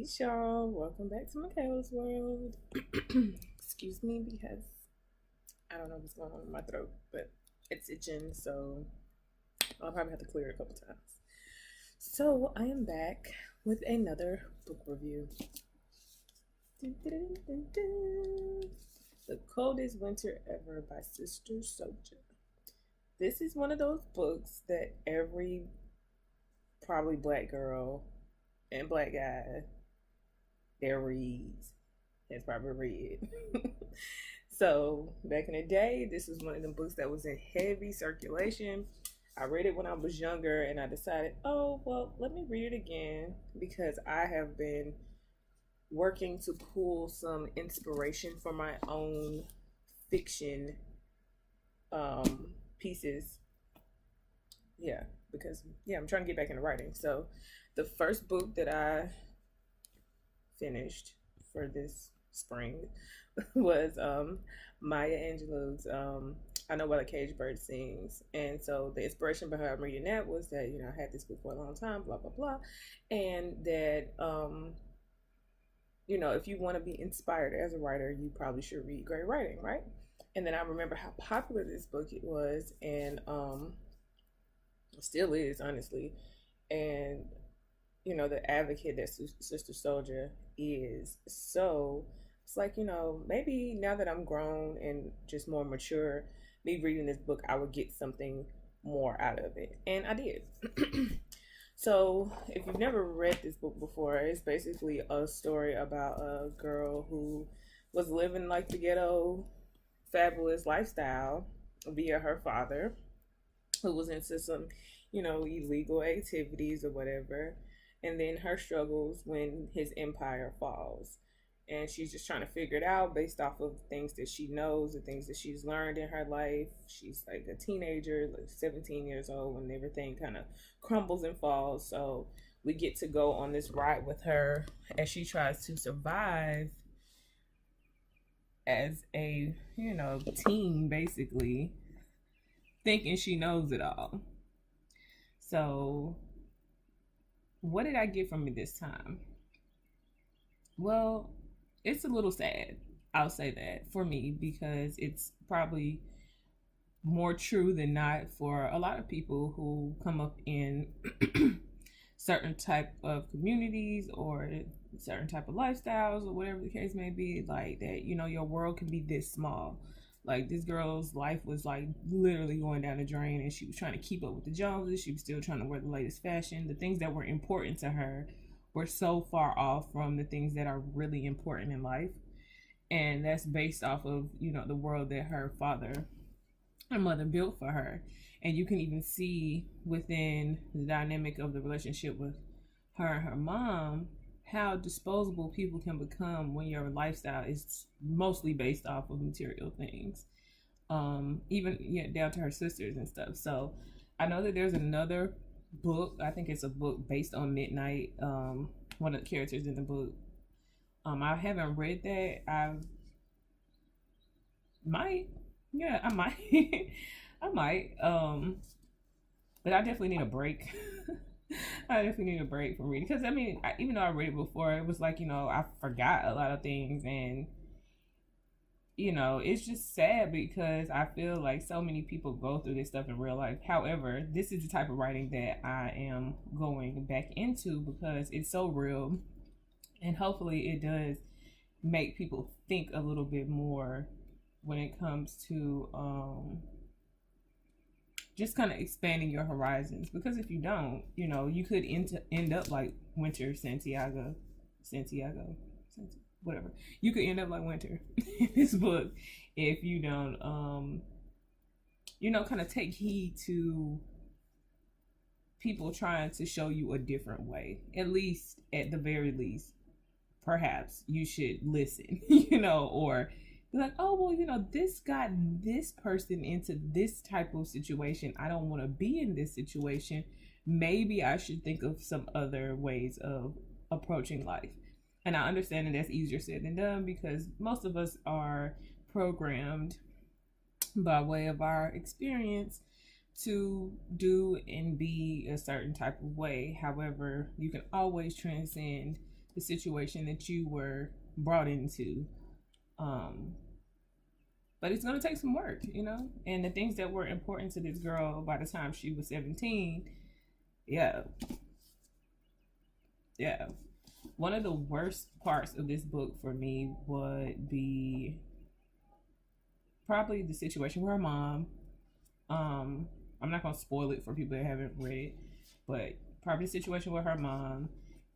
Peace, y'all. Welcome back to Michaela's World. Excuse me because I don't know what's going on in my throat, but it's itching, so I'll probably have to clear it a couple times. So I am back with another book review. Dun, dun, dun, dun. The Coldest Winter Ever by Sister Souljah. This is one of those books that every probably black girl and black guy that reads has probably read. So back in the day, this was one of the books that was in heavy circulation. I read it when I was younger, and I decided, oh well, let me read it again because I have been working to pull some inspiration for my own fiction pieces. Yeah, because I'm trying to get back into writing. So the first book that I finished for this spring was Maya Angelou's I Know What a Caged Bird Sings. And so the inspiration behind reading that was that, I had this book for a long time, blah, blah, blah. And that, if you want to be inspired as a writer, you probably should read great writing, right? And then I remember how popular this book it was, and still is, honestly. And the advocate that Sister Souljah is. So it's like, maybe now that I'm grown and just more mature, me reading this book, I would get something more out of it. And I did. So if you've never read this book before, it's basically a story about a girl who was living like the ghetto fabulous lifestyle via her father, who was into some, illegal activities or whatever, and then her struggles when his empire falls. And she's just trying to figure it out based off of things that she knows, the things that she's learned in her life. She's like a teenager, like 17 years old, when everything kind of crumbles and falls. So we get to go on this ride with her as she tries to survive as a, teen, basically, thinking she knows it all. So what did I get from it this time? Well, it's a little sad. I'll say that for me, because it's probably more true than not for a lot of people who come up in certain type of communities or certain type of lifestyles or whatever the case may be, like that, your world can be this small. Like, this girl's life was like literally going down the drain, and she was trying to keep up with the Joneses. She was still trying to wear the latest fashion. The things that were important to her were so far off from the things that are really important in life. And that's based off of, the world that her mother built for her. And you can even see within the dynamic of the relationship with her and her mom how disposable people can become when your lifestyle is mostly based off of material things, even down to her sisters and stuff. So I know that there's another book. I think it's a book based on Midnight, one of the characters in the book. I haven't read that. I might. I might. But I definitely need a break. I definitely need a break from reading, because even though I read it before, it was like, I forgot a lot of things, and it's just sad because I feel like so many people go through this stuff in real life. However, this is the type of writing that I am going back into because it's so real, and hopefully it does make people think a little bit more when it comes to just kind of expanding your horizons. Because if you don't, you could end up like Winter Santiago, whatever. You could end up like Winter in this book if you don't, kind of take heed to people trying to show you a different way. At least, at the very least, perhaps you should listen, or be like, oh, well, this got this person into this type of situation. I don't want to be in this situation. Maybe I should think of some other ways of approaching life. And I understand that that's easier said than done, because most of us are programmed by way of our experience to do and be a certain type of way. However, you can always transcend the situation that you were brought into. Um, but it's gonna take some work, you know. And the things that were important to this girl by the time she was 17, yeah, yeah. One of the worst parts of this book for me would be probably the situation with her mom. I'm not gonna spoil it for people that haven't read it, but probably the situation with her mom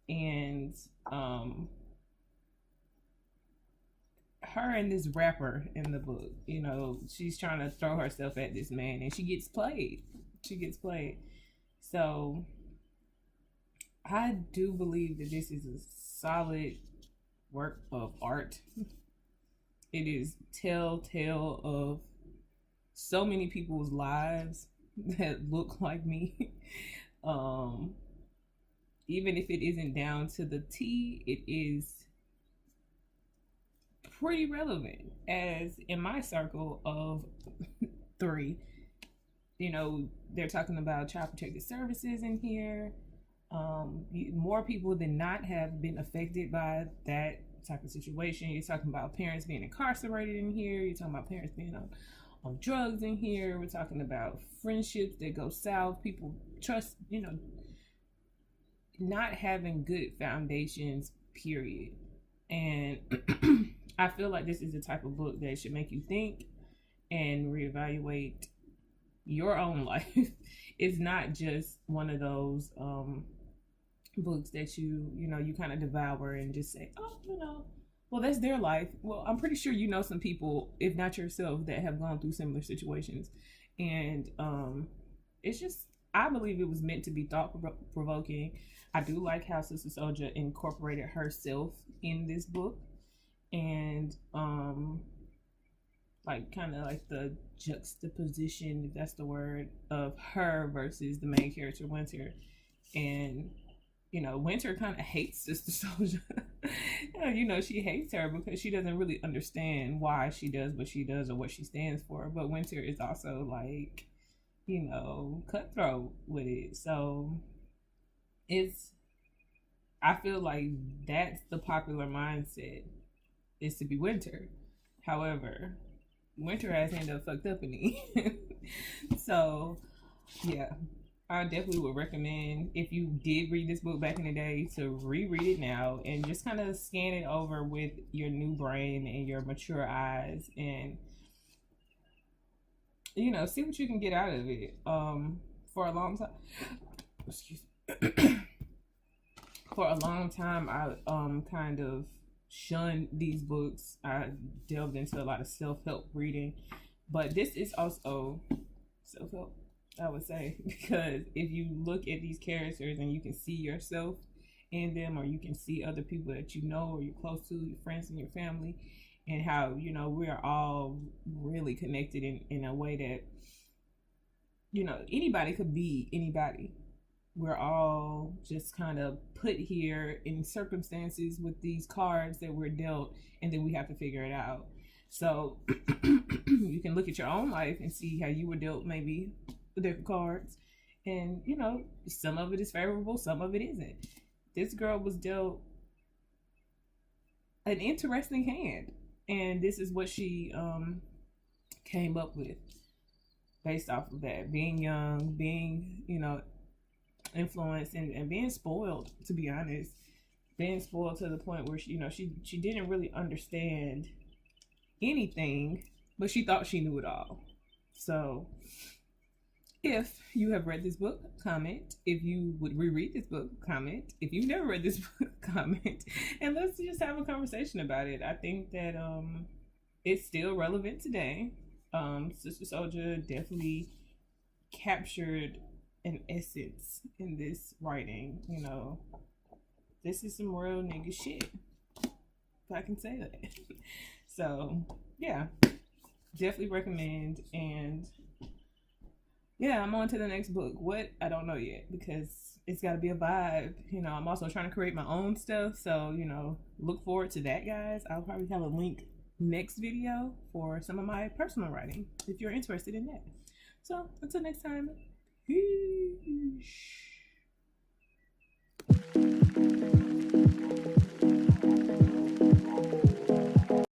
and her and this rapper in the book. You know, she's trying to throw herself at this man, and she gets played. She gets played. So I do believe that this is a solid work of art. It is telltale of so many people's lives that look like me. um, Even if it isn't down to the T, it is pretty relevant. As in my circle of three, you know, they're talking about child protective services in here. More people than not have been affected by that type of situation. You're talking about parents being incarcerated in here. You're talking about parents being on drugs in here. We're talking about friendships that go south. People trust, you know, not having good foundations, period. And I feel like this is the type of book that should make you think and reevaluate your own life. It's not just one of those books that you know, you kind of devour and just say, oh, you know, well, that's their life. Well, I'm pretty sure you know some people, if not yourself, that have gone through similar situations. And it's just, I believe it was meant to be thought provoking. I do like how Sister Souljah incorporated herself in this book, and like kind of like the juxtaposition, if that's the word, of her versus the main character Winter. And you know, Winter kind of hates Sister Souljah. You know, she hates her because she doesn't really understand why she does what she does or what she stands for. But Winter is also like, you know, cutthroat with it. So I feel like that's the popular mindset, is to be Winter. However, Winter has ended up fucked up in the So yeah, I definitely would recommend, if you did read this book back in the day, to reread it now and just kind of scan it over with your new brain and your mature eyes, and you know, see what you can get out of it. For a long time, excuse me. For a long time, I kind of shunned these books. I delved into a lot of self-help reading, but this is also self-help, I would say, because if you look at these characters and you can see yourself in them, or you can see other people that you know or you're close to, your friends and your family, and how, you know, we're all really connected in a way that, you know, anybody could be anybody. We're all just kind of put here in circumstances with these cards that we're dealt, and then we have to figure it out. So you can look at your own life and see how you were dealt maybe the different cards, and you know, some of it is favorable, some of it isn't. This girl was dealt an interesting hand, and this is what she came up with based off of that. Being young, being, you know, influenced, and being spoiled, to be honest. Being spoiled to the point where she, you know, she didn't really understand anything, but she thought she knew it all. So if you have read this book, comment. If you would reread this book, comment. If you've never read this book, comment. And let's just have a conversation about it. I think that it's still relevant today. Sister Souljah definitely captured an essence in this writing. You know, this is some real nigga shit, if I can say that. So yeah, definitely recommend. And yeah, I'm on to the next book. What? I don't know yet, because it's got to be a vibe. You know, I'm also trying to create my own stuff, so you know, look forward to that, guys. I'll probably have a link next video for some of my personal writing if you're interested in that. So until next time, peace.